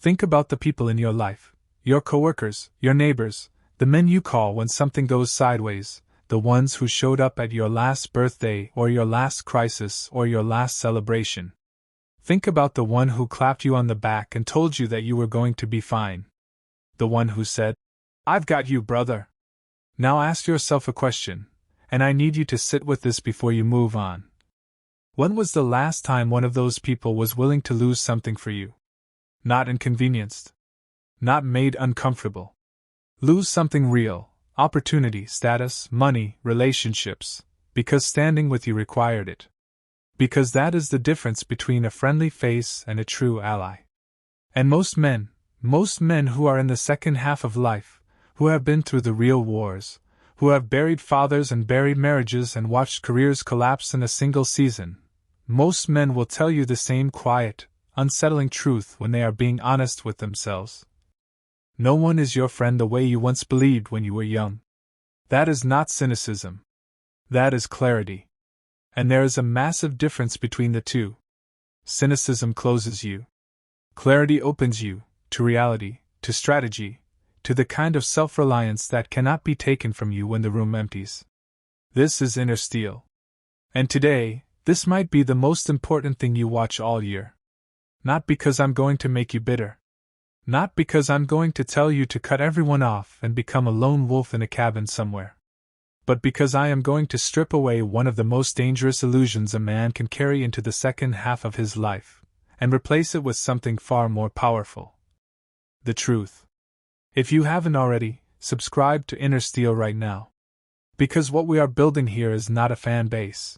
Think about the people in your life, your coworkers, your neighbors, the men you call when something goes sideways, the ones who showed up at your last birthday or your last crisis or your last celebration. Think about the one who clapped you on the back and told you that you were going to be fine. The one who said, "I've got you, brother." Now ask yourself a question, and I need you to sit with this before you move on. When was the last time one of those people was willing to lose something for you? Not inconvenienced. Not made uncomfortable. Lose something real, opportunity, status, money, relationships, because standing with you required it. Because that is the difference between a friendly face and a true ally. And most men who are in the second half of life, who have been through the real wars, who have buried fathers and buried marriages and watched careers collapse in a single season, most men will tell you the same quiet, unsettling truth when they are being honest with themselves. No one is your friend the way you once believed when you were young. That is not cynicism. That is clarity. And there is a massive difference between the two. Cynicism closes you. Clarity opens you to reality, to strategy, to the kind of self-reliance that cannot be taken from you when the room empties. This is inner steel. And today, this might be the most important thing you watch all year. Not because I'm going to make you bitter. Not because I'm going to tell you to cut everyone off and become a lone wolf in a cabin somewhere. But because I am going to strip away one of the most dangerous illusions a man can carry into the second half of his life, and replace it with something far more powerful. The truth. If you haven't already, subscribe to Inner Steel right now. Because what we are building here is not a fan base.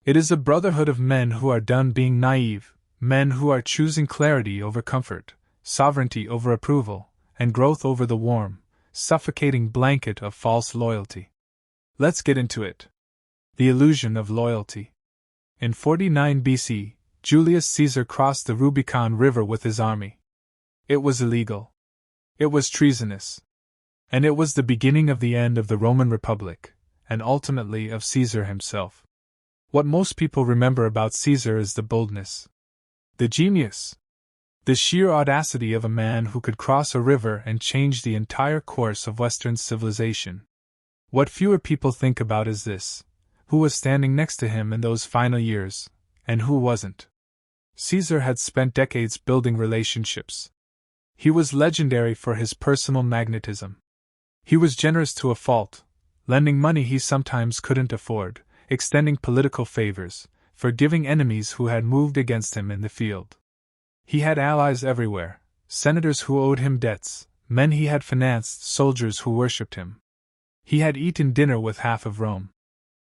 It is a brotherhood of men who are done being naive, men who are choosing clarity over comfort, sovereignty over approval, and growth over the warm, suffocating blanket of false loyalty. Let's get into it. The illusion of loyalty. In 49 BC, Julius Caesar crossed the Rubicon River with his army. It was illegal. It was treasonous. And it was the beginning of the end of the Roman Republic, and ultimately of Caesar himself. What most people remember about Caesar is the boldness, the genius, the sheer audacity of a man who could cross a river and change the entire course of Western civilization. What fewer people think about is this: who was standing next to him in those final years, and who wasn't. Caesar had spent decades building relationships. He was legendary for his personal magnetism. He was generous to a fault, lending money he sometimes couldn't afford, extending political favors, forgiving enemies who had moved against him in the field. He had allies everywhere, senators who owed him debts, men he had financed, soldiers who worshipped him. He had eaten dinner with half of Rome.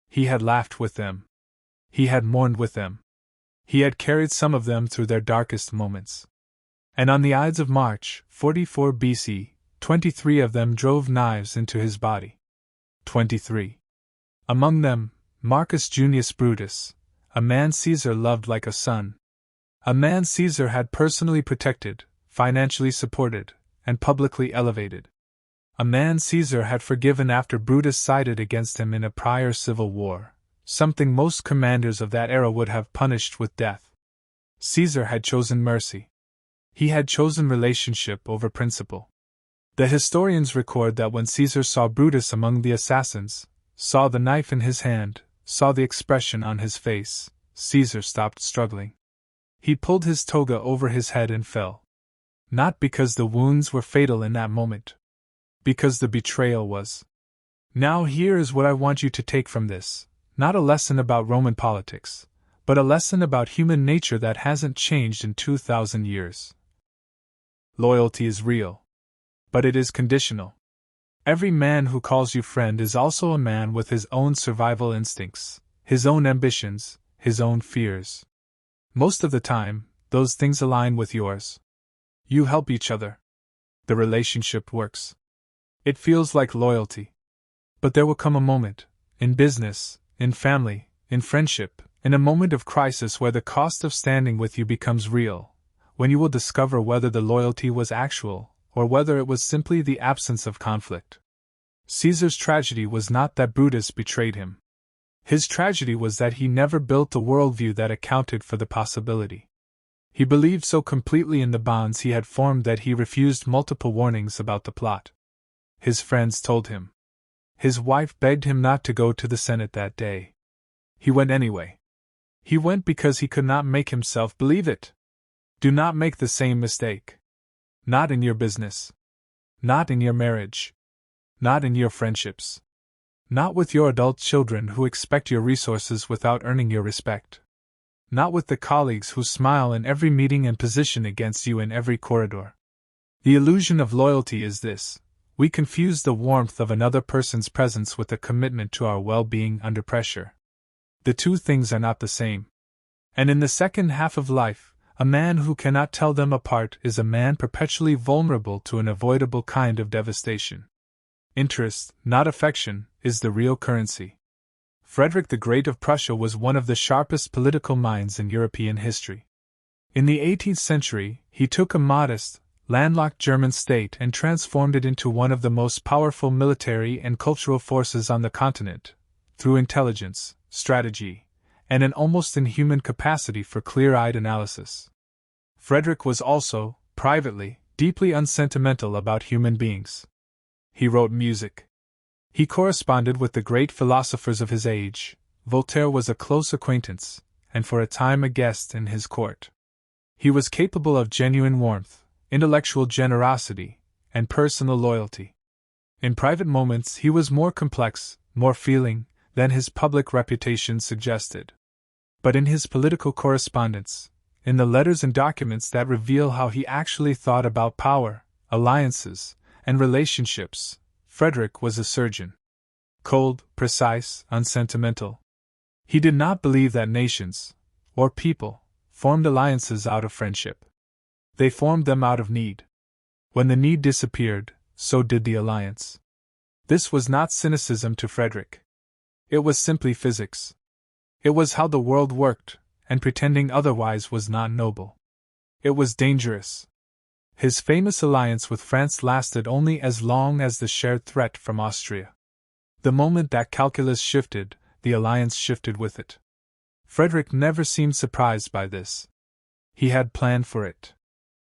He had laughed with them. He had mourned with them. He had carried some of them through their darkest moments. And on the Ides of March, 44 BC, 23 of them drove knives into his body. 23. Among them, Marcus Junius Brutus, a man Caesar loved like a son. A man Caesar had personally protected, financially supported, and publicly elevated. A man Caesar had forgiven after Brutus sided against him in a prior civil war, something most commanders of that era would have punished with death. Caesar had chosen mercy. He had chosen relationship over principle. The historians record that when Caesar saw Brutus among the assassins, saw the knife in his hand, saw the expression on his face, Caesar stopped struggling. He pulled his toga over his head and fell. Not because the wounds were fatal in that moment. Because the betrayal was. Now here is what I want you to take from this, not a lesson about Roman politics, but a lesson about human nature that hasn't changed in 2,000 years. Loyalty is real. But it is conditional. Every man who calls you friend is also a man with his own survival instincts, his own ambitions, his own fears. Most of the time, those things align with yours. You help each other. The relationship works. It feels like loyalty. But there will come a moment, in business, in family, in friendship, in a moment of crisis where the cost of standing with you becomes real, when you will discover whether the loyalty was actual, or whether it was simply the absence of conflict. Caesar's tragedy was not that Brutus betrayed him. His tragedy was that he never built a worldview that accounted for the possibility. He believed so completely in the bonds he had formed that he refused multiple warnings about the plot. His friends told him. His wife begged him not to go to the Senate that day. He went anyway. He went because he could not make himself believe it. Do not make the same mistake. Not in your business. Not in your marriage. Not in your friendships. Not with your adult children who expect your resources without earning your respect. Not with the colleagues who smile in every meeting and position against you in every corridor. The illusion of loyalty is this: we confuse the warmth of another person's presence with a commitment to our well-being under pressure. The two things are not the same. And in the second half of life, a man who cannot tell them apart is a man perpetually vulnerable to an avoidable kind of devastation. Interest, not affection, is the real currency. Frederick the Great of Prussia was one of the sharpest political minds in European history. In the 18th century, he took a modest, landlocked German state and transformed it into one of the most powerful military and cultural forces on the continent, through intelligence, strategy, and an almost inhuman capacity for clear-eyed analysis. Frederick was also, privately, deeply unsentimental about human beings. He wrote music. He corresponded with the great philosophers of his age. Voltaire was a close acquaintance, and for a time a guest in his court. He was capable of genuine warmth, intellectual generosity, and personal loyalty. In private moments he was more complex, more feeling, than his public reputation suggested. But in his political correspondence, in the letters and documents that reveal how he actually thought about power, alliances, and relationships, Frederick was a surgeon. Cold, precise, unsentimental. He did not believe that nations, or people, formed alliances out of friendship. They formed them out of need. When the need disappeared, so did the alliance. This was not cynicism to Frederick. It was simply physics. It was how the world worked, and pretending otherwise was not noble. It was dangerous. His famous alliance with France lasted only as long as the shared threat from Austria. The moment that calculus shifted, the alliance shifted with it. Frederick never seemed surprised by this. He had planned for it.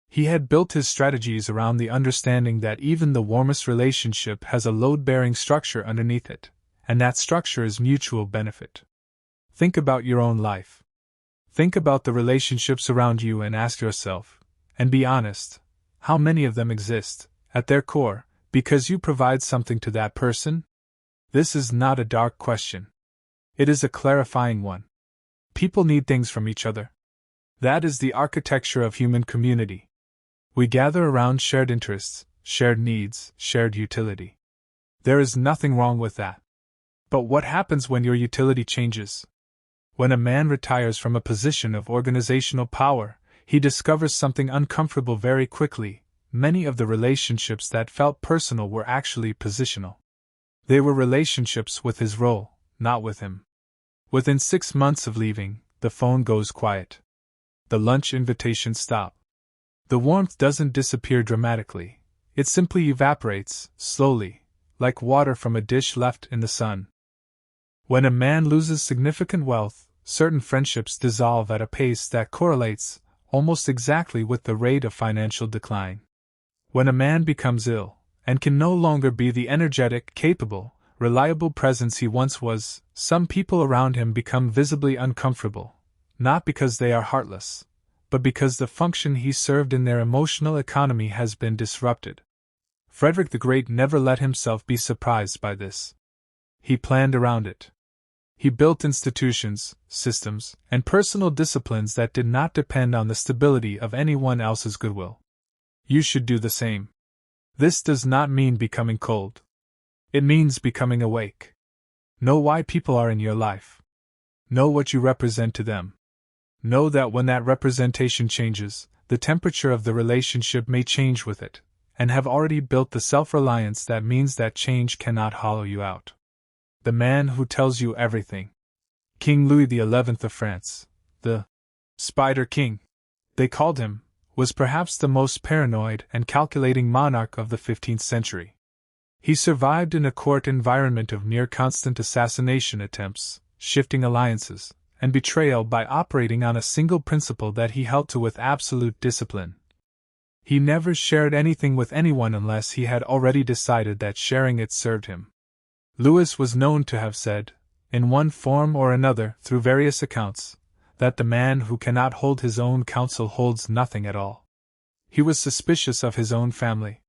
He had built his strategies around the understanding that even the warmest relationship has a load-bearing structure underneath it, and that structure is mutual benefit. Think about your own life. Think about the relationships around you and ask yourself, and be honest, how many of them exist, at their core, because you provide something to that person? This is not a dark question. It is a clarifying one. People need things from each other. That is the architecture of human community. We gather around shared interests, shared needs, shared utility. There is nothing wrong with that. But what happens when your utility changes? When a man retires from a position of organizational power, he discovers something uncomfortable very quickly. Many of the relationships that felt personal were actually positional. They were relationships with his role, not with him. Within 6 months of leaving, the phone goes quiet. The lunch invitations stop. The warmth doesn't disappear dramatically. It simply evaporates, slowly, like water from a dish left in the sun. When a man loses significant wealth, certain friendships dissolve at a pace that correlates almost exactly with the rate of financial decline. When a man becomes ill, and can no longer be the energetic, capable, reliable presence he once was, some people around him become visibly uncomfortable, not because they are heartless, but because the function he served in their emotional economy has been disrupted. Frederick the Great never let himself be surprised by this. He planned around it. He built institutions, systems, and personal disciplines that did not depend on the stability of anyone else's goodwill. You should do the same. This does not mean becoming cold. It means becoming awake. Know why people are in your life. Know what you represent to them. Know that when that representation changes, the temperature of the relationship may change with it, and have already built the self-reliance that means that change cannot hollow you out. The man who tells you everything. King Louis XI of France, the Spider King, they called him, was perhaps the most paranoid and calculating monarch of the 15th century. He survived in a court environment of near-constant assassination attempts, shifting alliances, and betrayal by operating on a single principle that he held to with absolute discipline. He never shared anything with anyone unless he had already decided that sharing it served him. Lewis was known to have said, in one form or another, through various accounts, that the man who cannot hold his own counsel holds nothing at all. He was suspicious of his own family.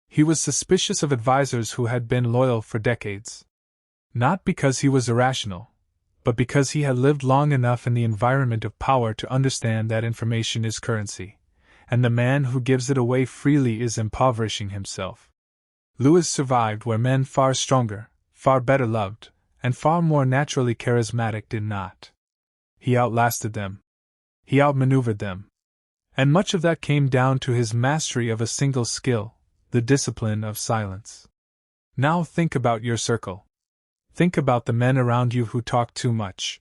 He was suspicious of advisers who had been loyal for decades. Not because he was irrational, but because he had lived long enough in the environment of power to understand that information is currency, and the man who gives it away freely is impoverishing himself. Lewis survived where men far stronger, far better loved, and far more naturally charismatic did not. He outlasted them. He outmaneuvered them. And much of that came down to his mastery of a single skill, the discipline of silence. Now think about your circle. Think about the men around you who talk too much.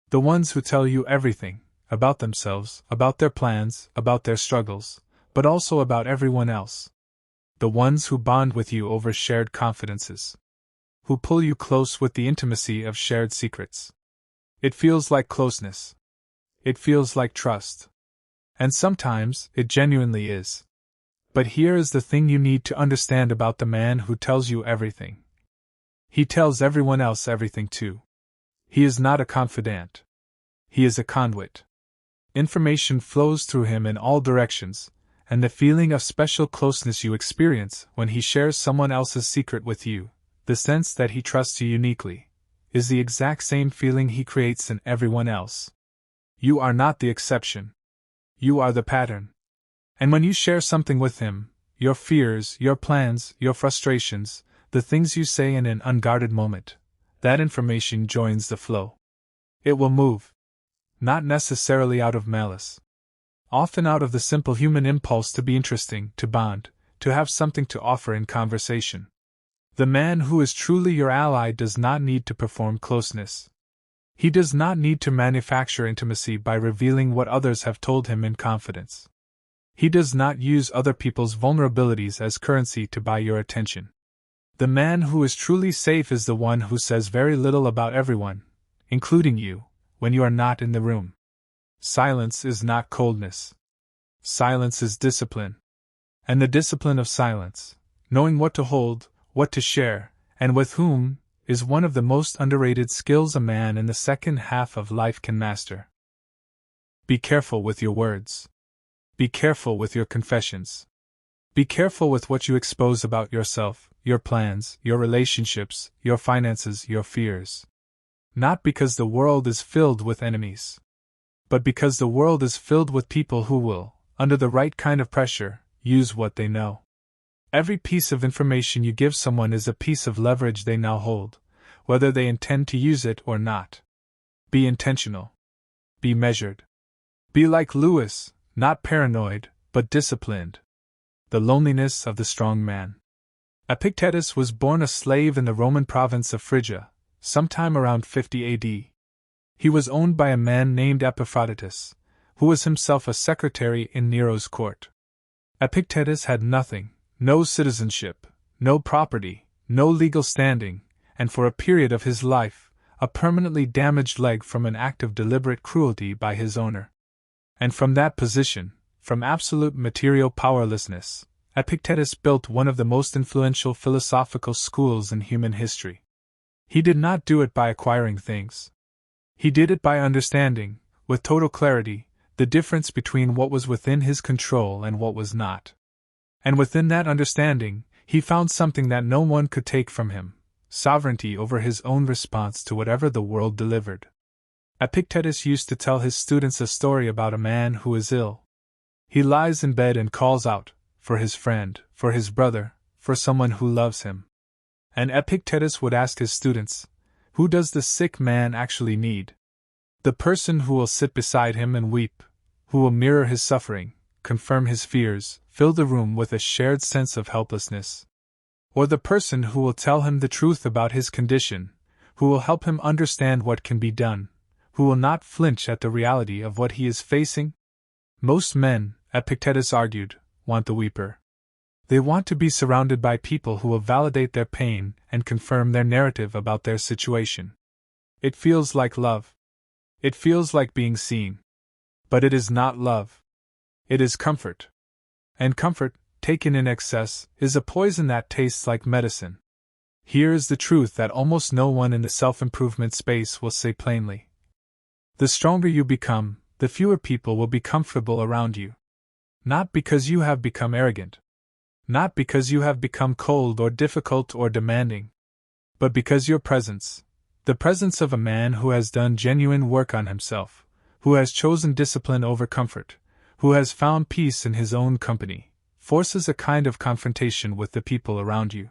The ones who tell you everything, about themselves, about their plans, about their struggles, but also about everyone else. The ones who bond with you over shared confidences. Who pull you close with the intimacy of shared secrets. It feels like closeness. It feels like trust. And sometimes it genuinely is. But here is the thing you need to understand about the man who tells you everything. He tells everyone else everything too. He is not a confidant. He is a conduit. Information flows through him in all directions, and the feeling of special closeness you experience when he shares someone else's secret with you, the sense that he trusts you uniquely, is the exact same feeling he creates in everyone else. You are not the exception. You are the pattern. And when you share something with him, your fears, your plans, your frustrations, the things you say in an unguarded moment, that information joins the flow. It will move. Not necessarily out of malice. Often out of the simple human impulse to be interesting, to bond, to have something to offer in conversation. The man who is truly your ally does not need to perform closeness. He does not need to manufacture intimacy by revealing what others have told him in confidence. He does not use other people's vulnerabilities as currency to buy your attention. The man who is truly safe is the one who says very little about everyone, including you, when you are not in the room. Silence is not coldness. Silence is discipline. And the discipline of silence, knowing what to hold, what to share, and with whom, is one of the most underrated skills a man in the second half of life can master. Be careful with your words. Be careful with your confessions. Be careful with what you expose about yourself, your plans, your relationships, your finances, your fears. Not because the world is filled with enemies, but because the world is filled with people who will, under the right kind of pressure, use what they know. Every piece of information you give someone is a piece of leverage they now hold, whether they intend to use it or not. Be intentional. Be measured. Be like Lewis, not paranoid, but disciplined. The loneliness of the strong man. Epictetus was born a slave in the Roman province of Phrygia, sometime around 50 AD. He was owned by a man named Epaphroditus, who was himself a secretary in Nero's court. Epictetus had nothing, no citizenship, no property, no legal standing, and for a period of his life, a permanently damaged leg from an act of deliberate cruelty by his owner. And from that position, from absolute material powerlessness, Epictetus built one of the most influential philosophical schools in human history. He did not do it by acquiring things. He did it by understanding, with total clarity, the difference between what was within his control and what was not. And within that understanding, he found something that no one could take from him: sovereignty over his own response to whatever the world delivered. Epictetus used to tell his students a story about a man who is ill. He lies in bed and calls out, for his friend, for his brother, for someone who loves him. And Epictetus would ask his students, who does the sick man actually need? The person who will sit beside him and weep, who will mirror his suffering, confirm his fears, fill the room with a shared sense of helplessness? Or the person who will tell him the truth about his condition, who will help him understand what can be done, who will not flinch at the reality of what he is facing? Most men, Epictetus argued, want the weeper. They want to be surrounded by people who will validate their pain and confirm their narrative about their situation. It feels like love. It feels like being seen. But it is not love. It is comfort. And comfort, taken in excess, is a poison that tastes like medicine. Here is the truth that almost no one in the self-improvement space will say plainly. The stronger you become, the fewer people will be comfortable around you. Not because you have become arrogant. Not because you have become cold or difficult or demanding. But because your presence, the presence of a man who has done genuine work on himself, who has chosen discipline over comfort, who has found peace in his own company, forces a kind of confrontation with the people around you.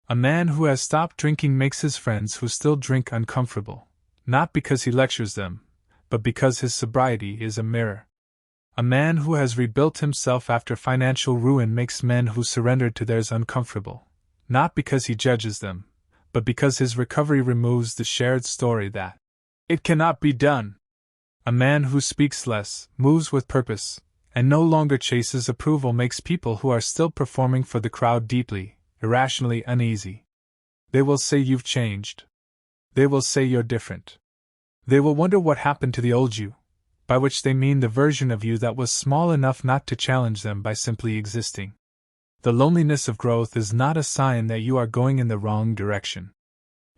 A man who has stopped drinking makes his friends who still drink uncomfortable, not because he lectures them, but because his sobriety is a mirror. A man who has rebuilt himself after financial ruin makes men who surrendered to theirs uncomfortable, not because he judges them, but because his recovery removes the shared story that it cannot be done. A man who speaks less, moves with purpose, and no longer chases approval makes people who are still performing for the crowd deeply, irrationally uneasy. They will say you've changed. They will say you're different. They will wonder what happened to the old you, by which they mean the version of you that was small enough not to challenge them by simply existing. The loneliness of growth is not a sign that you are going in the wrong direction.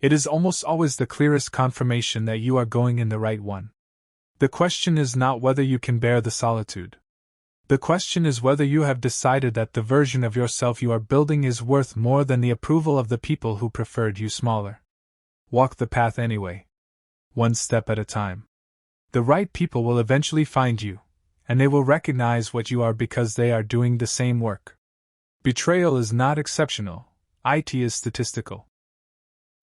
It is almost always the clearest confirmation that you are going in the right one. The question is not whether you can bear the solitude. The question is whether you have decided that the version of yourself you are building is worth more than the approval of the people who preferred you smaller. Walk the path anyway. One step at a time. The right people will eventually find you, and they will recognize what you are because they are doing the same work. Betrayal is not exceptional, it is statistical.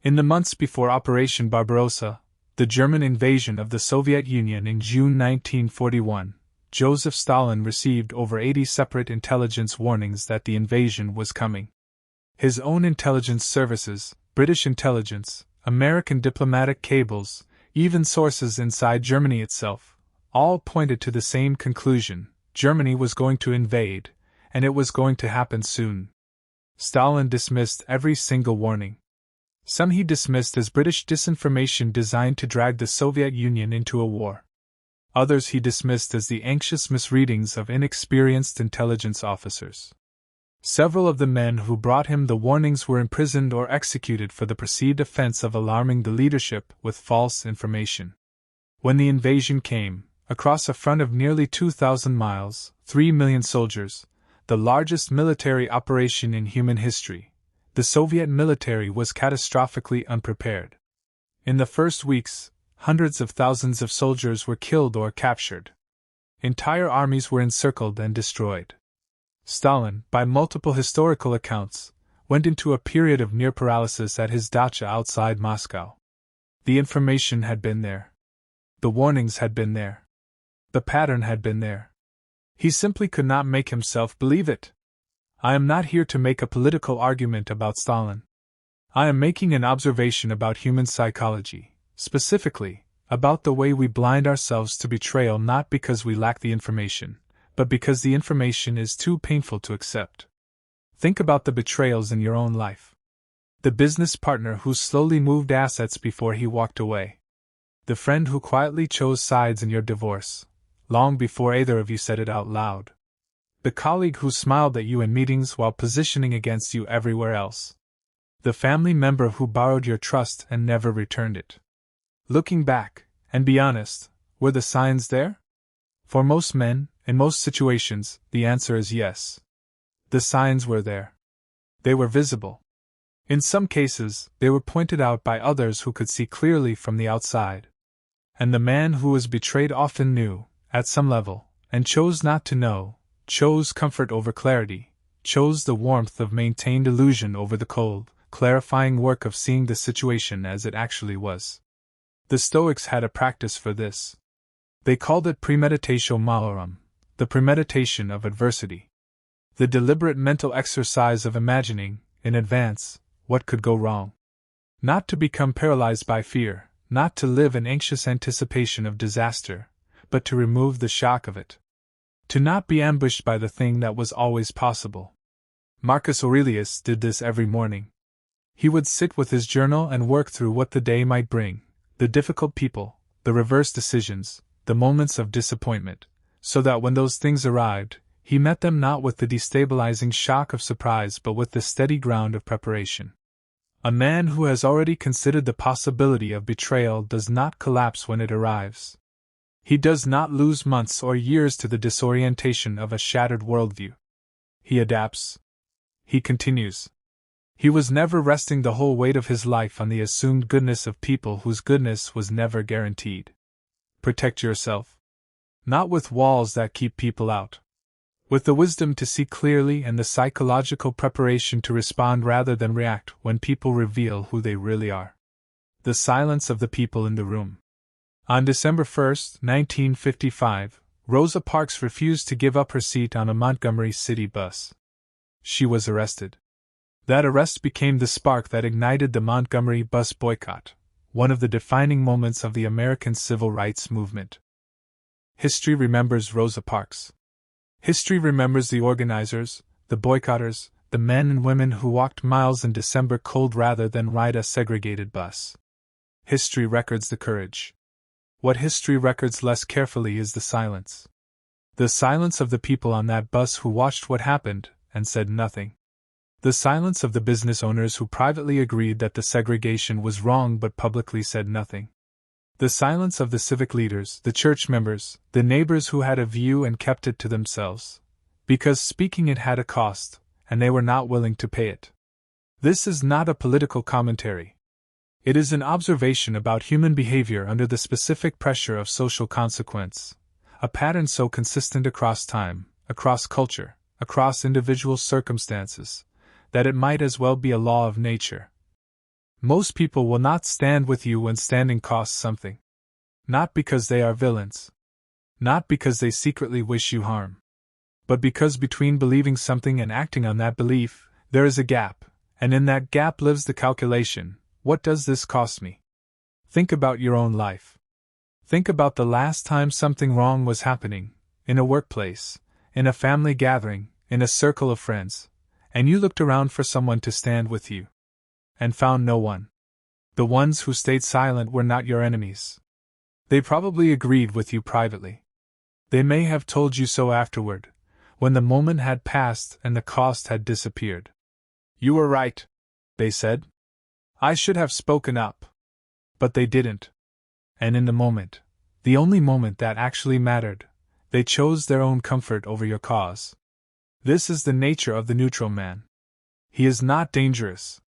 In the months before Operation Barbarossa, the German invasion of the Soviet Union in June 1941, Joseph Stalin received over 80 separate intelligence warnings that the invasion was coming. His own intelligence services, British intelligence, American diplomatic cables, even sources inside Germany itself, all pointed to the same conclusion: Germany was going to invade, and it was going to happen soon. Stalin dismissed every single warning. Some he dismissed as British disinformation designed to drag the Soviet Union into a war. Others he dismissed as the anxious misreadings of inexperienced intelligence officers. Several of the men who brought him the warnings were imprisoned or executed for the perceived offense of alarming the leadership with false information. When the invasion came, across a front of nearly 2,000 miles, 3 million soldiers, the largest military operation in human history, the Soviet military was catastrophically unprepared. In the first weeks, hundreds of thousands of soldiers were killed or captured. Entire armies were encircled and destroyed. Stalin, by multiple historical accounts, went into a period of near paralysis at his dacha outside Moscow. The information had been there. The warnings had been there. The pattern had been there. He simply could not make himself believe it. I am not here to make a political argument about Stalin. I am making an observation about human psychology, specifically, about the way we blind ourselves to betrayal not because we lack the information, but because the information is too painful to accept. Think about the betrayals in your own life. The business partner who slowly moved assets before he walked away. The friend who quietly chose sides in your divorce, long before either of you said it out loud. The colleague who smiled at you in meetings while positioning against you everywhere else. The family member who borrowed your trust and never returned it. Looking back, and be honest, were the signs there? For most men, in most situations, the answer is yes. The signs were there. They were visible. In some cases, they were pointed out by others who could see clearly from the outside. And the man who was betrayed often knew, at some level, and chose not to know, chose comfort over clarity, chose the warmth of maintained illusion over the cold, clarifying work of seeing the situation as it actually was. The Stoics had a practice for this. They called it premeditatio malorum, the premeditation of adversity. The deliberate mental exercise of imagining, in advance, what could go wrong. Not to become paralyzed by fear, not to live in anxious anticipation of disaster, but to remove the shock of it. To not be ambushed by the thing that was always possible. Marcus Aurelius did this every morning. He would sit with his journal and work through what the day might bring, the difficult people, the reverse decisions, the moments of disappointment, so that when those things arrived, he met them not with the destabilizing shock of surprise but with the steady ground of preparation. A man who has already considered the possibility of betrayal does not collapse when it arrives. He does not lose months or years to the disorientation of a shattered worldview. He adapts. He continues. He was never resting the whole weight of his life on the assumed goodness of people whose goodness was never guaranteed. Protect yourself. Not with walls that keep people out. With the wisdom to see clearly and the psychological preparation to respond rather than react when people reveal who they really are. The silence of the people in the room. On December 1, 1955, Rosa Parks refused to give up her seat on a Montgomery City bus. She was arrested. That arrest became the spark that ignited the Montgomery bus boycott, one of the defining moments of the American civil rights movement. History remembers Rosa Parks. History remembers the organizers, the boycotters, the men and women who walked miles in December cold rather than ride a segregated bus. History records the courage. What history records less carefully is the silence. The silence of the people on that bus who watched what happened and said nothing. The silence of the business owners who privately agreed that the segregation was wrong but publicly said nothing. The silence of the civic leaders, the church members, the neighbors who had a view and kept it to themselves, because speaking it had a cost, and they were not willing to pay it. This is not a political commentary. It is an observation about human behavior under the specific pressure of social consequence, a pattern so consistent across time, across culture, across individual circumstances, that it might as well be a law of nature. Most people will not stand with you when standing costs something. Not because they are villains. Not because they secretly wish you harm. But because between believing something and acting on that belief, there is a gap, and in that gap lives the calculation, what does this cost me? Think about your own life. Think about the last time something wrong was happening, in a workplace, in a family gathering, in a circle of friends, and you looked around for someone to stand with you. And found no one. The ones who stayed silent were not your enemies. They probably agreed with you privately. They may have told you so afterward, when the moment had passed and the cost had disappeared. You were right, they said. I should have spoken up. But they didn't. And in the moment, the only moment that actually mattered, they chose their own comfort over your cause. This is the nature of the neutral man. He is not dangerous.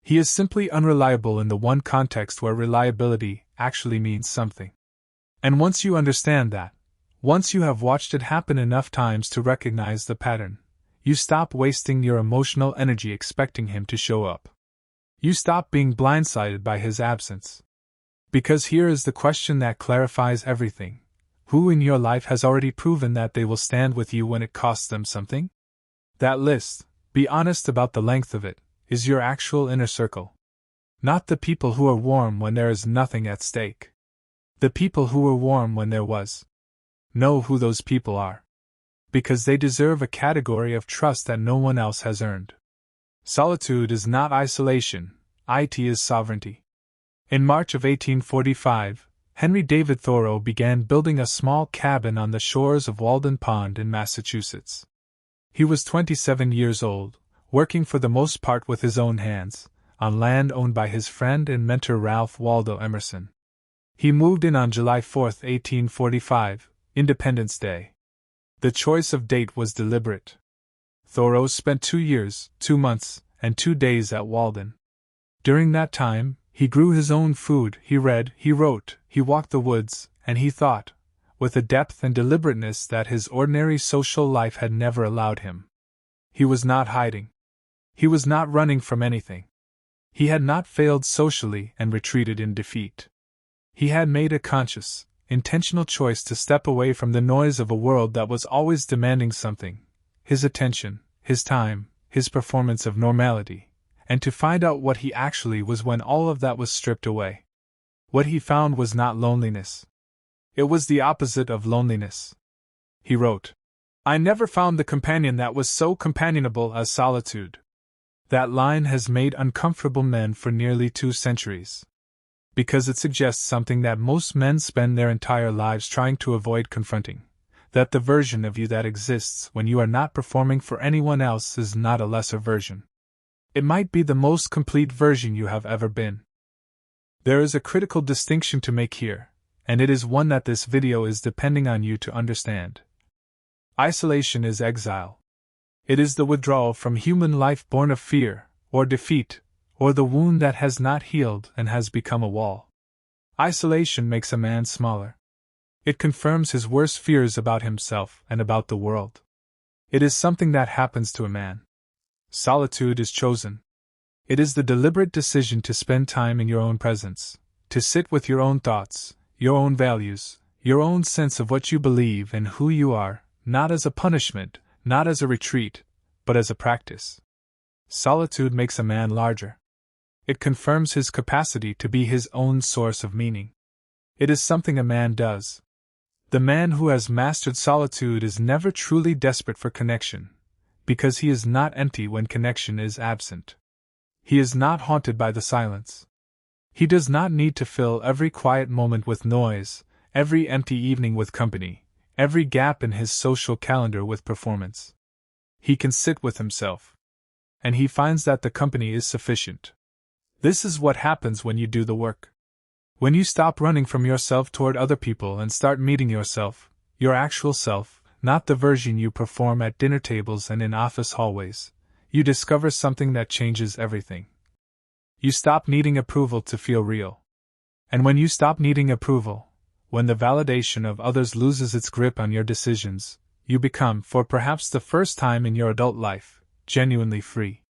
He is simply unreliable in the one context where reliability actually means something. And once you understand that, once you have watched it happen enough times to recognize the pattern, you stop wasting your emotional energy expecting him to show up. You stop being blindsided by his absence. Because here is the question that clarifies everything. Who in your life has already proven that they will stand with you when it costs them something? That list, be honest about the length of it, is your actual inner circle. Not the people who are warm when there is nothing at stake. The people who were warm when there was. Know who those people are. Because they deserve a category of trust that no one else has earned. Solitude is not isolation, it is sovereignty. In March of 1845, Henry David Thoreau began building a small cabin on the shores of Walden Pond in Massachusetts. He was 27 years old, working for the most part with his own hands, on land owned by his friend and mentor Ralph Waldo Emerson. He moved in on July 4, 1845, Independence Day. The choice of date was deliberate. Thoreau spent 2 years, 2 months, and 2 days at Walden. During that time, he grew his own food, he read, he wrote, he walked the woods, and he thought, with a depth and deliberateness that his ordinary social life had never allowed him. He was not hiding. He was not running from anything. He had not failed socially and retreated in defeat. He had made a conscious, intentional choice to step away from the noise of a world that was always demanding something, his attention, his time, his performance of normality, and to find out what he actually was when all of that was stripped away. What he found was not loneliness. It was the opposite of loneliness. He wrote, "I never found the companion that was so companionable as solitude." That line has made uncomfortable men for nearly 2 centuries. because it suggests something that most men spend their entire lives trying to avoid confronting: that the version of you that exists when you are not performing for anyone else is not a lesser version. It might be the most complete version you have ever been. There is a critical distinction to make here, and it is one that this video is depending on you to understand. Isolation is exile. It is the withdrawal from human life born of fear, or defeat, or the wound that has not healed and has become a wall. Isolation makes a man smaller. It confirms his worst fears about himself and about the world. It is something that happens to a man. Solitude is chosen. It is the deliberate decision to spend time in your own presence, to sit with your own thoughts, your own values, your own sense of what you believe and who you are, not as a punishment, not as a retreat, but as a practice. Solitude makes a man larger. It confirms his capacity to be his own source of meaning. It is something a man does. The man who has mastered solitude is never truly desperate for connection, because he is not empty when connection is absent. He is not haunted by the silence. He does not need to fill every quiet moment with noise, every empty evening with company, every gap in his social calendar with performance. He can sit with himself. And he finds that the company is sufficient. This is what happens when you do the work. When you stop running from yourself toward other people and start meeting yourself, your actual self, not the version you perform at dinner tables and in office hallways, you discover something that changes everything. You stop needing approval to feel real. And when you stop needing approval, when the validation of others loses its grip on your decisions, you become, for perhaps the first time in your adult life, genuinely free.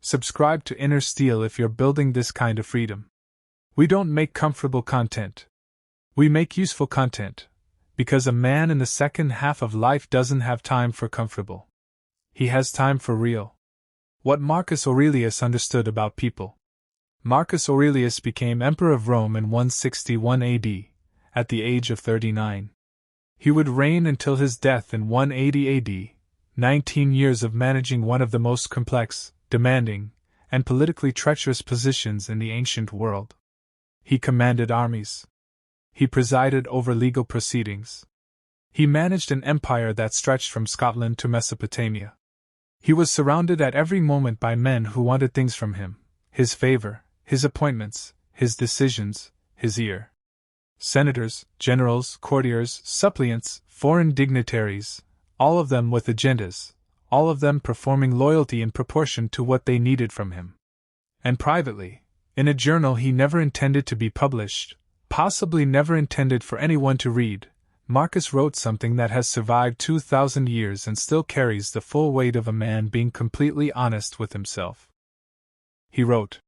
Subscribe to Inner Steel if you're building this kind of freedom. We don't make comfortable content. We make useful content, because a man in the second half of life doesn't have time for comfortable. He has time for real. What Marcus Aurelius understood about people. Marcus Aurelius became Emperor of Rome in 161 AD, at the age of 39. He would reign until his death in 180 AD, 19 years of managing one of the most complex, demanding, and politically treacherous positions in the ancient world. He commanded armies. He presided over legal proceedings. He managed an empire that stretched from Scotland to Mesopotamia. He was surrounded at every moment by men who wanted things from him: his favor, his appointments, his decisions, his ear. Senators, generals, courtiers, suppliants, foreign dignitaries, all of them with agendas, all of them performing loyalty in proportion to what they needed from him. And privately, in a journal he never intended to be published, possibly never intended for anyone to read, Marcus wrote something that has survived 2,000 years and still carries the full weight of a man being completely honest with himself. He wrote,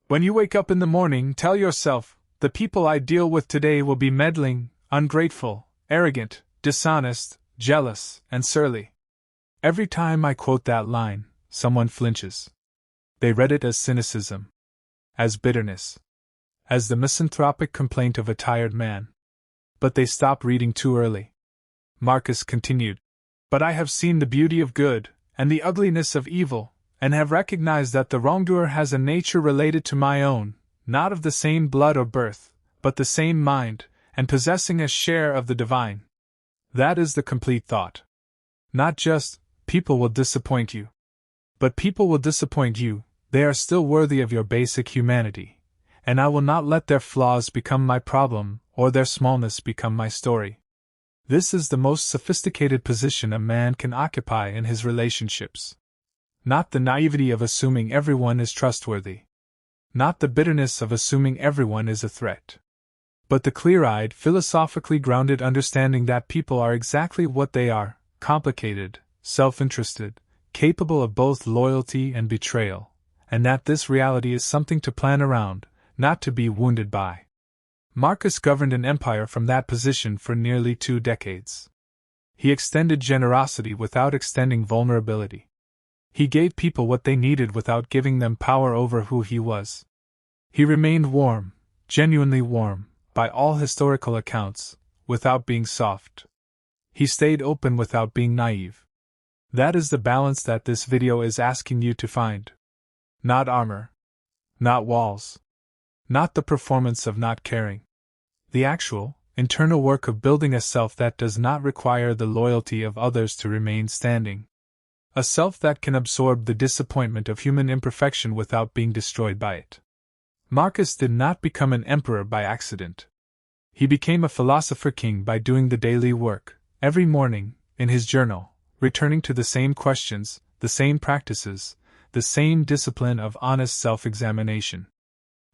"When you wake up in the morning, tell yourself, the people I deal with today will be meddling, ungrateful, arrogant, dishonest, jealous, and surly." Every time I quote that line, someone flinches. They read it as cynicism, as bitterness, as the misanthropic complaint of a tired man. But they stop reading too early. Marcus continued, "But I have seen the beauty of good, and the ugliness of evil, and have recognized that the wrongdoer has a nature related to my own, not of the same blood or birth, but the same mind, and possessing a share of the divine." That is the complete thought. Not just, people will disappoint you. But people will disappoint you, they are still worthy of your basic humanity, and I will not let their flaws become my problem, or their smallness become my story. This is the most sophisticated position a man can occupy in his relationships. Not the naivety of assuming everyone is trustworthy. Not the bitterness of assuming everyone is a threat. But the clear-eyed, philosophically grounded understanding that people are exactly what they are: complicated, self-interested, capable of both loyalty and betrayal, and that this reality is something to plan around, not to be wounded by. Marcus governed an empire from that position for nearly 2 decades. He extended generosity without extending vulnerability. He gave people what they needed without giving them power over who he was. He remained warm, genuinely warm, by all historical accounts, without being soft. He stayed open without being naive. That is the balance that this video is asking you to find. Not armor. Not walls. Not the performance of not caring. The actual, internal work of building a self that does not require the loyalty of others to remain standing. A self that can absorb the disappointment of human imperfection without being destroyed by it. Marcus did not become an emperor by accident. He became a philosopher king by doing the daily work, every morning, in his journal, returning to the same questions, the same practices, the same discipline of honest self-examination.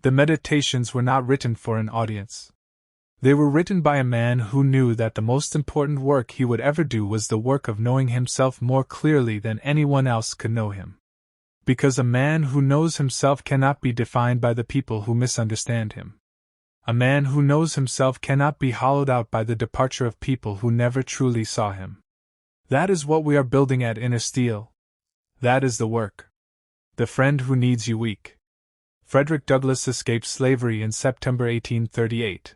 The meditations were not written for an audience. They were written by a man who knew that the most important work he would ever do was the work of knowing himself more clearly than anyone else could know him. Because a man who knows himself cannot be defined by the people who misunderstand him. A man who knows himself cannot be hollowed out by the departure of people who never truly saw him. That is what we are building at Inner Steel. That is the work. The Friend Who Needs You Weak. Frederick Douglass escaped slavery in September 1838.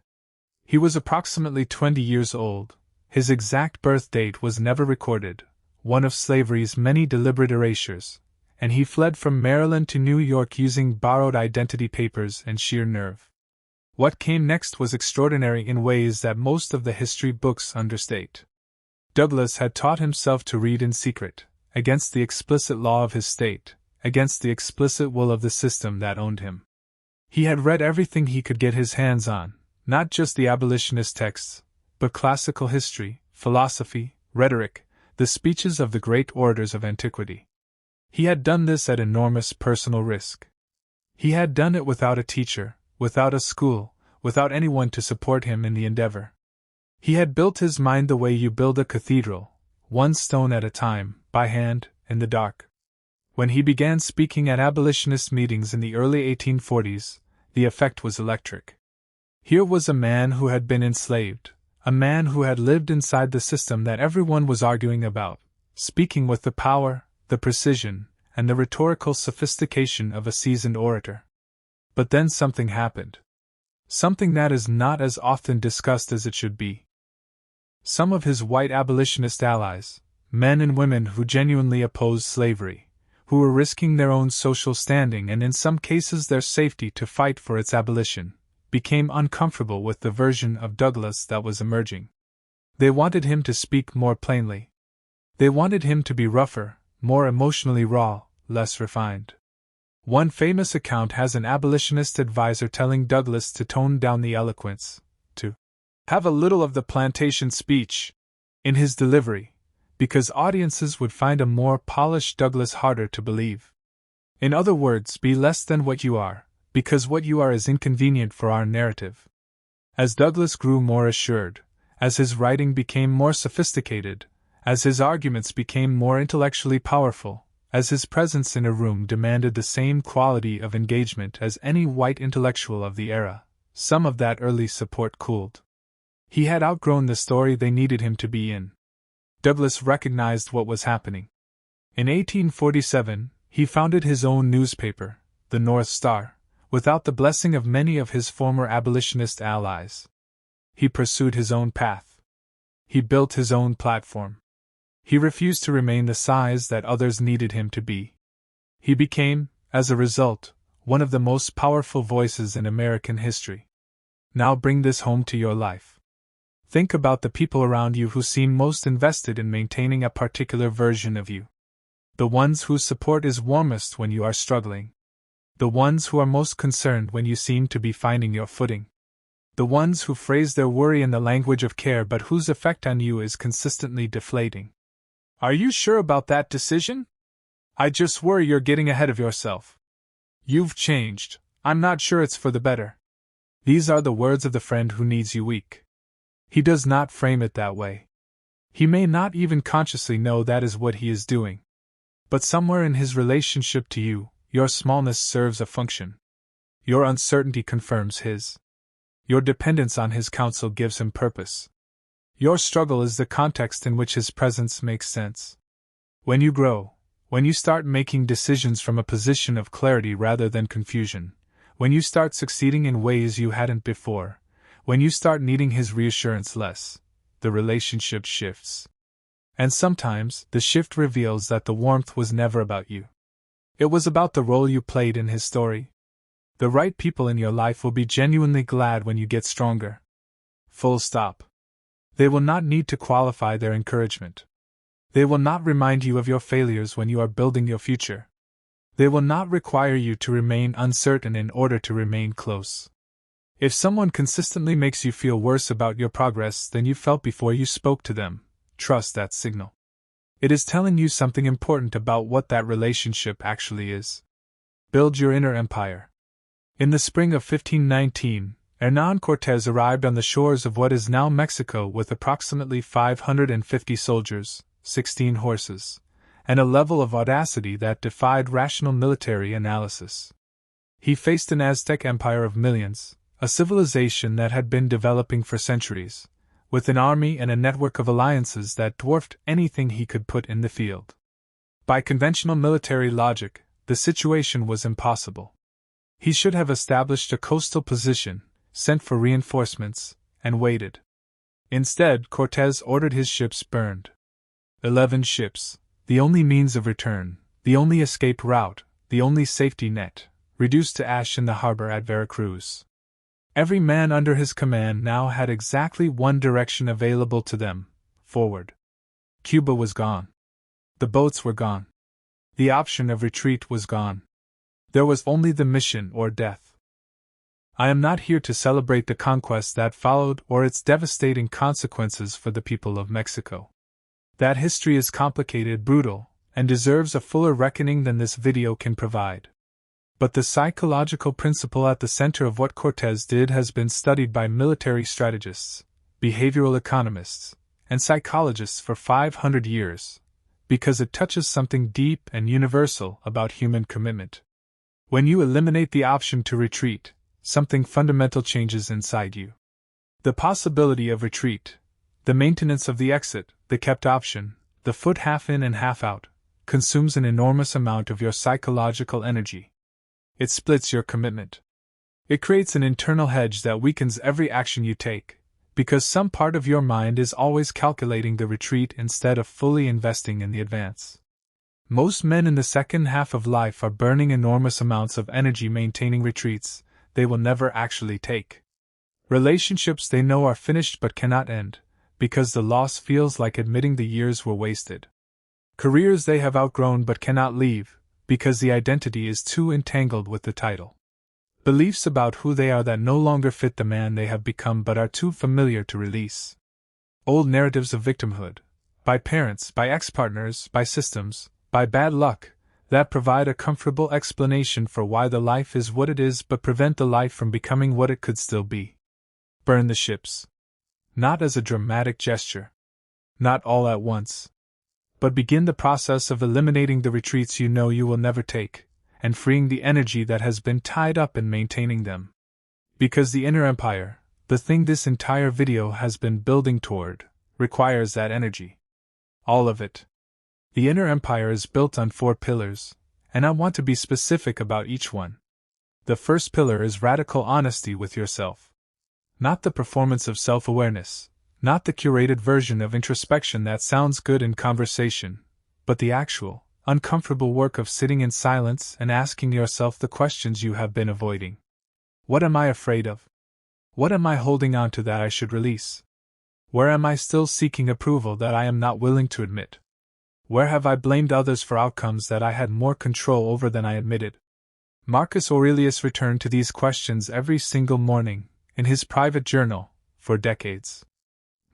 He was approximately 20 years old. His exact birth date was never recorded, one of slavery's many deliberate erasures, and he fled from Maryland to New York using borrowed identity papers and sheer nerve. What came next was extraordinary in ways that most of the history books understate. Douglass had taught himself to read in secret, against the explicit law of his state, against the explicit will of the system that owned him. He had read everything he could get his hands on, not just the abolitionist texts, but classical history, philosophy, rhetoric, the speeches of the great orators of antiquity. He had done this at enormous personal risk. He had done it without a teacher, without a school, without anyone to support him in the endeavor. He had built his mind the way you build a cathedral, one stone at a time, by hand, in the dark. When he began speaking at abolitionist meetings in the early 1840s, the effect was electric. Here was a man who had been enslaved, a man who had lived inside the system that everyone was arguing about, speaking with the power, the precision, and the rhetorical sophistication of a seasoned orator. But then something happened. Something that is not as often discussed as it should be. Some of his white abolitionist allies, men and women who genuinely opposed slavery, who were risking their own social standing and in some cases their safety to fight for its abolition, became uncomfortable with the version of Douglass that was emerging. They wanted him to speak more plainly. They wanted him to be rougher, more emotionally raw, less refined. One famous account has an abolitionist advisor telling Douglass to tone down the eloquence, to have a little of the plantation speech in his delivery, because audiences would find a more polished Douglass harder to believe. In other words, be less than what you are, because what you are is inconvenient for our narrative. As Douglass grew more assured, as his writing became more sophisticated, as his arguments became more intellectually powerful, as his presence in a room demanded the same quality of engagement as any white intellectual of the era, some of that early support cooled. He had outgrown the story they needed him to be in. Douglass recognized what was happening. In 1847, he founded his own newspaper, the North Star, without the blessing of many of his former abolitionist allies. He pursued his own path. He built his own platform. He refused to remain the size that others needed him to be. He became, as a result, one of the most powerful voices in American history. Now bring this home to your life. Think about the people around you who seem most invested in maintaining a particular version of you. The ones whose support is warmest when you are struggling. The ones who are most concerned when you seem to be finding your footing. The ones who phrase their worry in the language of care but whose effect on you is consistently deflating. Are you sure about that decision? I just worry you're getting ahead of yourself. You've changed. I'm not sure it's for the better. These are the words of the friend who needs you weak. He does not frame it that way. He may not even consciously know that is what he is doing. But somewhere in his relationship to you, your smallness serves a function. Your uncertainty confirms his. Your dependence on his counsel gives him purpose. Your struggle is the context in which his presence makes sense. When you grow, when you start making decisions from a position of clarity rather than confusion, when you start succeeding in ways you hadn't before, when you start needing his reassurance less, the relationship shifts. And sometimes, the shift reveals that the warmth was never about you. It was about the role you played in his story. The right people in your life will be genuinely glad when you get stronger. Full stop. They will not need to qualify their encouragement. They will not remind you of your failures when you are building your future. They will not require you to remain uncertain in order to remain close. If someone consistently makes you feel worse about your progress than you felt before you spoke to them, trust that signal. It is telling you something important about what that relationship actually is. Build your inner empire. In the spring of 1519, Hernán Cortés arrived on the shores of what is now Mexico with approximately 550 soldiers, 16 horses, and a level of audacity that defied rational military analysis. He faced an Aztec empire of millions, a civilization that had been developing for centuries, with an army and a network of alliances that dwarfed anything he could put in the field. By conventional military logic, the situation was impossible. He should have established a coastal position, sent for reinforcements, and waited. Instead, Cortés ordered his ships burned. 11 ships, the only means of return, the only escape route, the only safety net, reduced to ash in the harbor at Veracruz. Every man under his command now had exactly one direction available to them: forward. Cuba was gone. The boats were gone. The option of retreat was gone. There was only the mission or death. I am not here to celebrate the conquest that followed or its devastating consequences for the people of Mexico. That history is complicated, brutal, and deserves a fuller reckoning than this video can provide. But the psychological principle at the center of what Cortés did has been studied by military strategists, behavioral economists, and psychologists for 500 years, because it touches something deep and universal about human commitment. When you eliminate the option to retreat, something fundamental changes inside you. The possibility of retreat, the maintenance of the exit, the kept option, the foot half in and half out, consumes an enormous amount of your psychological energy. It splits your commitment. It creates an internal hedge that weakens every action you take, because some part of your mind is always calculating the retreat instead of fully investing in the advance. Most men in the second half of life are burning enormous amounts of energy maintaining retreats they will never actually take. Relationships they know are finished but cannot end, because the loss feels like admitting the years were wasted. Careers they have outgrown but cannot leave, because the identity is too entangled with the title. Beliefs about who they are that no longer fit the man they have become but are too familiar to release. Old narratives of victimhood, by parents, by ex-partners, by systems, by bad luck, that provide a comfortable explanation for why the life is what it is but prevent the life from becoming what it could still be. Burn the ships. Not as a dramatic gesture. Not all at once. But begin the process of eliminating the retreats you know you will never take, and freeing the energy that has been tied up in maintaining them. Because the inner empire, the thing this entire video has been building toward, requires that energy. All of it. The inner empire is built on 4 pillars, and I want to be specific about each one. The first pillar is radical honesty with yourself. Not the performance of self-awareness, not the curated version of introspection that sounds good in conversation, but the actual, uncomfortable work of sitting in silence and asking yourself the questions you have been avoiding. What am I afraid of? What am I holding on to that I should release? Where am I still seeking approval that I am not willing to admit? Where have I blamed others for outcomes that I had more control over than I admitted? Marcus Aurelius returned to these questions every single morning, in his private journal, for decades.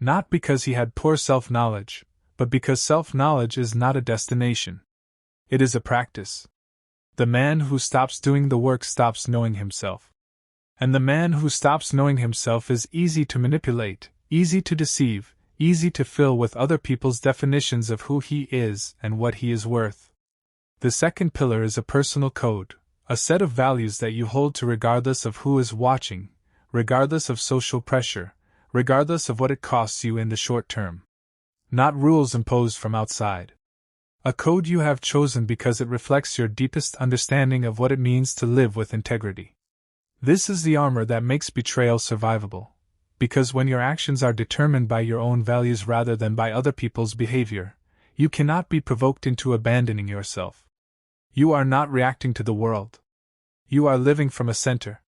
Not because he had poor self-knowledge, but because self-knowledge is not a destination. It is a practice. The man who stops doing the work stops knowing himself. And the man who stops knowing himself is easy to manipulate, easy to deceive, easy to fill with other people's definitions of who he is and what he is worth. The second pillar is a personal code, a set of values that you hold to regardless of who is watching, regardless of social pressure, regardless of what it costs you in the short term. Not rules imposed from outside. A code you have chosen because it reflects your deepest understanding of what it means to live with integrity. This is the armor that makes betrayal survivable. Because when your actions are determined by your own values rather than by other people's behavior, you cannot be provoked into abandoning yourself. You are not reacting to the world. You are living from a center.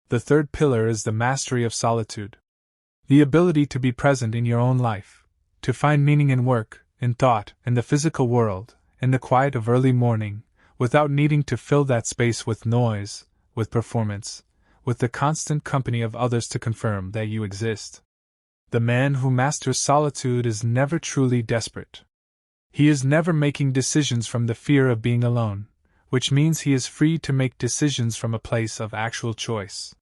The third pillar is the mastery of solitude. The ability to be present in your own life, to find meaning in work, in thought, in the physical world, in the quiet of early morning, without needing to fill that space with noise, with performance, with the constant company of others to confirm that you exist. The man who masters solitude is never truly desperate. He is never making decisions from the fear of being alone, which means he is free to make decisions from a place of actual choice.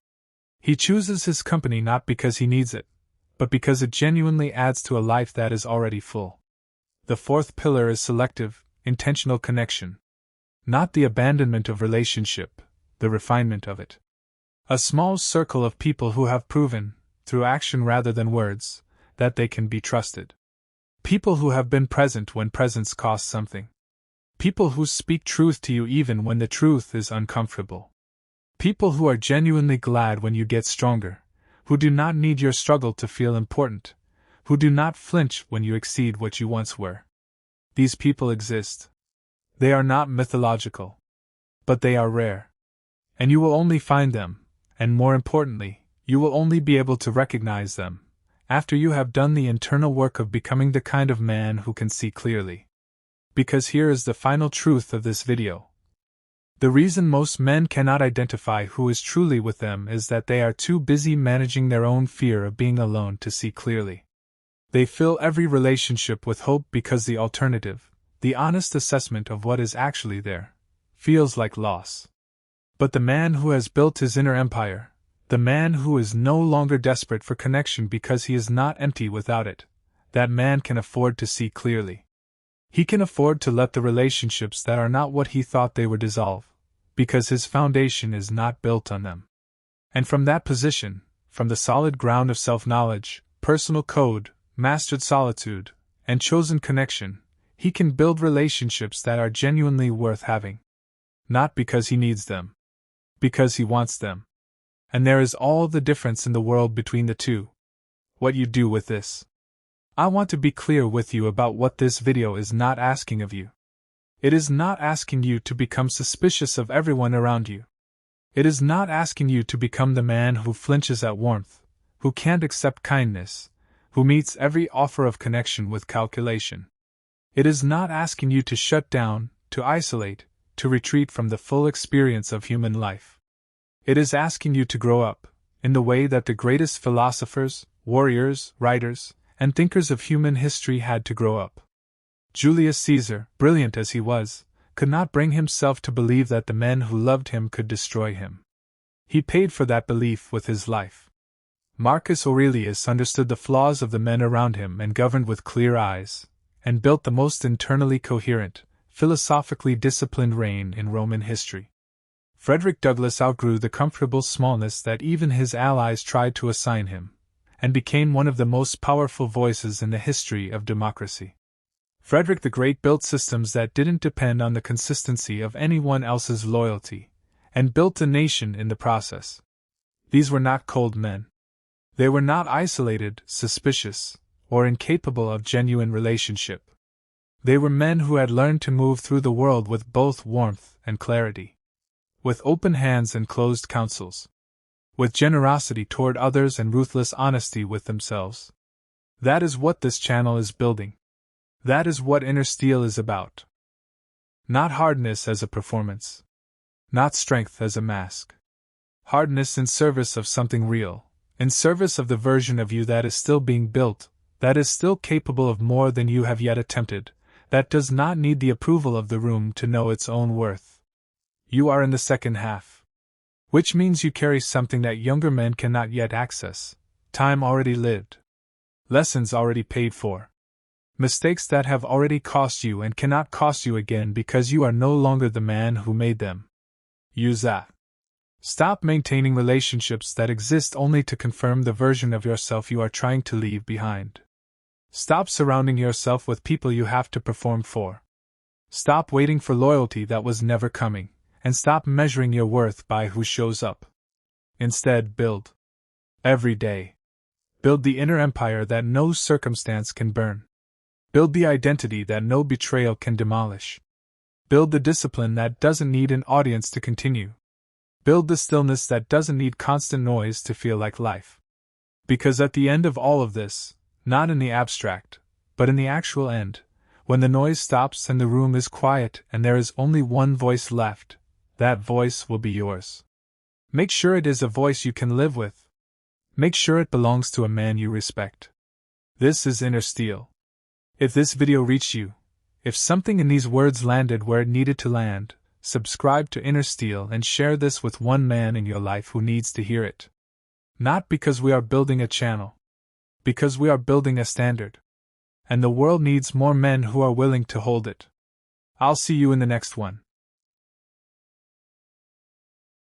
He chooses his company not because he needs it, but because it genuinely adds to a life that is already full. The fourth pillar is selective, intentional connection. Not the abandonment of relationship, the refinement of it. A small circle of people who have proven, through action rather than words, that they can be trusted. People who have been present when presence costs something. People who speak truth to you even when the truth is uncomfortable. People who are genuinely glad when you get stronger, who do not need your struggle to feel important, who do not flinch when you exceed what you once were. These people exist. They are not mythological. But they are rare. And you will only find them, and more importantly, you will only be able to recognize them, after you have done the internal work of becoming the kind of man who can see clearly. Because here is the final truth of this video. The reason most men cannot identify who is truly with them is that they are too busy managing their own fear of being alone to see clearly. They fill every relationship with hope because the alternative, the honest assessment of what is actually there, feels like loss. But the man who has built his inner empire, the man who is no longer desperate for connection because he is not empty without it, that man can afford to see clearly. He can afford to let the relationships that are not what he thought they would dissolve, because his foundation is not built on them. And from that position, from the solid ground of self-knowledge, personal code, mastered solitude, and chosen connection, he can build relationships that are genuinely worth having. Not because he needs them. Because he wants them. And there is all the difference in the world between the two. What you do with this. I want to be clear with you about what this video is not asking of you. It is not asking you to become suspicious of everyone around you. It is not asking you to become the man who flinches at warmth, who can't accept kindness, who meets every offer of connection with calculation. It is not asking you to shut down, to isolate, to retreat from the full experience of human life. It is asking you to grow up, in the way that the greatest philosophers, warriors, writers, and thinkers of human history had to grow up. Julius Caesar, brilliant as he was, could not bring himself to believe that the men who loved him could destroy him. He paid for that belief with his life. Marcus Aurelius understood the flaws of the men around him and governed with clear eyes, and built the most internally coherent, philosophically disciplined reign in Roman history. Frederick Douglass outgrew the comfortable smallness that even his allies tried to assign him, and became one of the most powerful voices in the history of democracy. Frederick the Great built systems that didn't depend on the consistency of anyone else's loyalty, and built a nation in the process. These were not cold men. They were not isolated, suspicious, or incapable of genuine relationship. They were men who had learned to move through the world with both warmth and clarity. With open hands and closed counsels. With generosity toward others and ruthless honesty with themselves. That is what this channel is building. That is what Inner Steel is about. Not hardness as a performance. Not strength as a mask. Hardness in service of something real, in service of the version of you that is still being built, that is still capable of more than you have yet attempted, that does not need the approval of the room to know its own worth. You are in the second half. Which means you carry something that younger men cannot yet access, time already lived. Lessons already paid for. Mistakes that have already cost you and cannot cost you again because you are no longer the man who made them. Use that. Stop maintaining relationships that exist only to confirm the version of yourself you are trying to leave behind. Stop surrounding yourself with people you have to perform for. Stop waiting for loyalty that was never coming, and stop measuring your worth by who shows up. Instead, build. Every day. Build the inner empire that no circumstance can burn. Build the identity that no betrayal can demolish. Build the discipline that doesn't need an audience to continue. Build the stillness that doesn't need constant noise to feel like life. Because at the end of all of this, not in the abstract, but in the actual end, when the noise stops and the room is quiet and there is only one voice left, that voice will be yours. Make sure it is a voice you can live with. Make sure it belongs to a man you respect. This is Inner Steel. If this video reached you, if something in these words landed where it needed to land, subscribe to Inner Steel and share this with one man in your life who needs to hear it. Not because we are building a channel. Because we are building a standard. And the world needs more men who are willing to hold it. I'll see you in the next one.